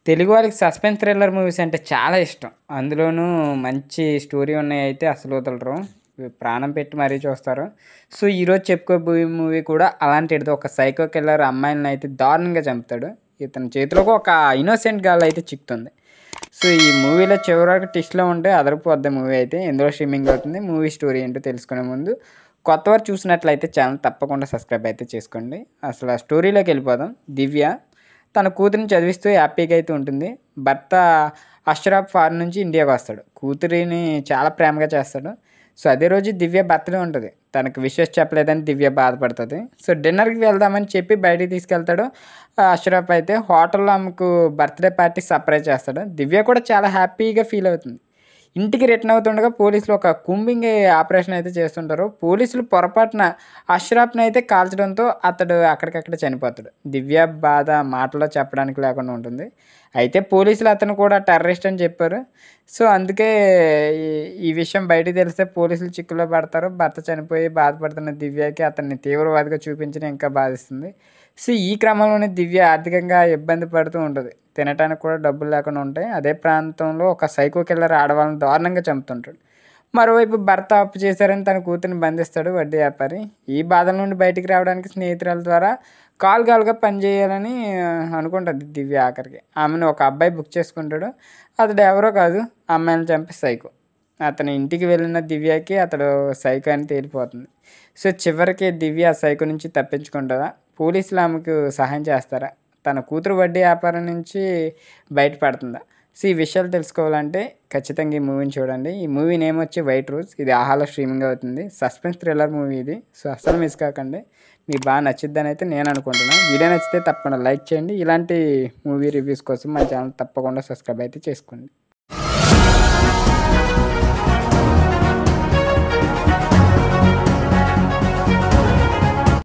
తెలుగు వాళ్ళకి suspense thriller movies అంటే చాలా ఇష్టం. అందులోనూ మంచి స్టోరీ ఉన్నయయితే అసలు వదలరు. ప్రాణం పెట్టి మరీ చూస్తారు. సో, ఈరోజు చెప్పుకోబోయే మూవీ కూడా అలాంటిదే. ఒక సైకో కిల్లర్ అమ్మాయిలనైతే దారుణంగా చంపుతాడు. ఇతని చేతిలోకి ఒక ఇన్నోసెంట్ గర్ల్ అయితే చిక్కుతుంది. సో, ఈ మూవీలో చివరి వరకు ట్విస్ట్‌లో ఉంటే అదరిపోద్ది మూవీ అయితే. ఎందులో స్ట్రీమింగ్ అవుతుంది. మూవీ స్టోరీ ఏంటో తెలుసుకునే ముందు కొత్తవారు చూసినట్లయితే ఛానల్ తప్పకుండా సబ్స్క్రైబ్ అయితే చేసుకోండి. అసలు ఆ స్టోరీలోకెళ్ళిపోదాం. దివ్య తన కూతురిని చదివిస్తూ హ్యాపీగా అయితే ఉంటుంది. భర్త అష్రఫ్ ఫారెన్ నుంచి ఇండియాకి వస్తాడు. కూతురిని చాలా ప్రేమగా చేస్తాడు. సో, అదే రోజు దివ్య బర్త్‌డే ఉంటది. తనకు విషెస్ చెప్పలేదని దివ్య బాధపడతది. సో, డిన్నర్‌కి వెళ్దామని చెప్పి బయటికి తీసుకెళ్తాడు. అష్రఫ్ అయితే హోటల్‌లో ఆమెకు బర్త్‌డే పార్టీ సర్ప్రైజ్ చేస్తాడు. దివ్య కూడా చాలా హ్యాపీగా ఫీల్ అవుతుంది. ఇంటికి రిటర్న్ అవుతుండగా పోలీసులు ఒక కూంబింగ్ ఆపరేషన్ అయితే చేస్తుంటారు. పోలీసులు పొరపాటున అష్రఫ్‌ని అయితే కాల్చడంతో అతడు అక్కడికక్కడే చనిపోతాడు. దివ్య బాధ మాటల్లో చెప్పడానికి లేకుండా ఉంటుంది. అయితే పోలీసులు అతను కూడా టెర్రరిస్ట్ అని చెప్పారు. సో, అందుకే ఈ ఈ విషయం బయటికి తెలిస్తే పోలీసులు చిక్కుల్లో పడతారు. భర్త చనిపోయి బాధపడుతున్న దివ్యకి అతన్ని తీవ్రవాదిగా చూపించడం ఇంకా బాధిస్తుంది. సో, ఈ క్రమంలోనే దివ్య ఆర్థికంగా ఇబ్బంది పడుతూ ఉంటది. తినటానికి కూడా డబ్బులు లేకుండా ఉంటాయి. అదే ప్రాంతంలో ఒక సైకో కిల్లర్ ఆడవాళ్ళని దారుణంగా చంపుతుంటాడు. మరోవైపు భర్త అప్పు చేశారని తన కూతురిని బంధిస్తాడు వడ్డీ వ్యాపారి. ఈ బాధల నుండి బయటికి రావడానికి స్నేహితురాల ద్వారా కాలుగాలుగా పనిచేయాలని అనుకుంటది దివ్య ఆఖరికి. ఆమెను ఒక అబ్బాయి బుక్ చేసుకుంటాడు. అతడు ఎవరో కాదు, అమ్మాయిని చంపే సైకో. అతని ఇంటికి వెళ్ళిన దివ్యకి అతడు సైకో అని తేలిపోతుంది. సో, చివరికి దివ్య ఆ సైకో నుంచి తప్పించుకుంటుందా? పోలీసులు ఆమెకు సహాయం చేస్తారా? తన కూతురు వడ్డీ వ్యాపారం నుంచి బయటపడుతుందా? సో, ఈ విషయాలు తెలుసుకోవాలంటే ఖచ్చితంగా ఈ మూవీని చూడండి. ఈ మూవీ నేమ్ వచ్చి 'వైట్ రోజ్'. ఇది ఆహాలో స్ట్రీమింగ్ అవుతుంది. సస్పెన్స్ థ్రిల్లర్ మూవీ ఇది. సో, అస్సలు మిస్ కాకండి. మీకు బాగా నచ్చిద్దని అయితే నేను అనుకుంటున్నాను. వీడియో నచ్చితే తప్పకుండా లైక్ చేయండి. ఇలాంటి మూవీ రివ్యూస్ కోసం మన ఛానల్ తప్పకుండా సబ్స్క్రైబ్ అయితే చేసుకోండి.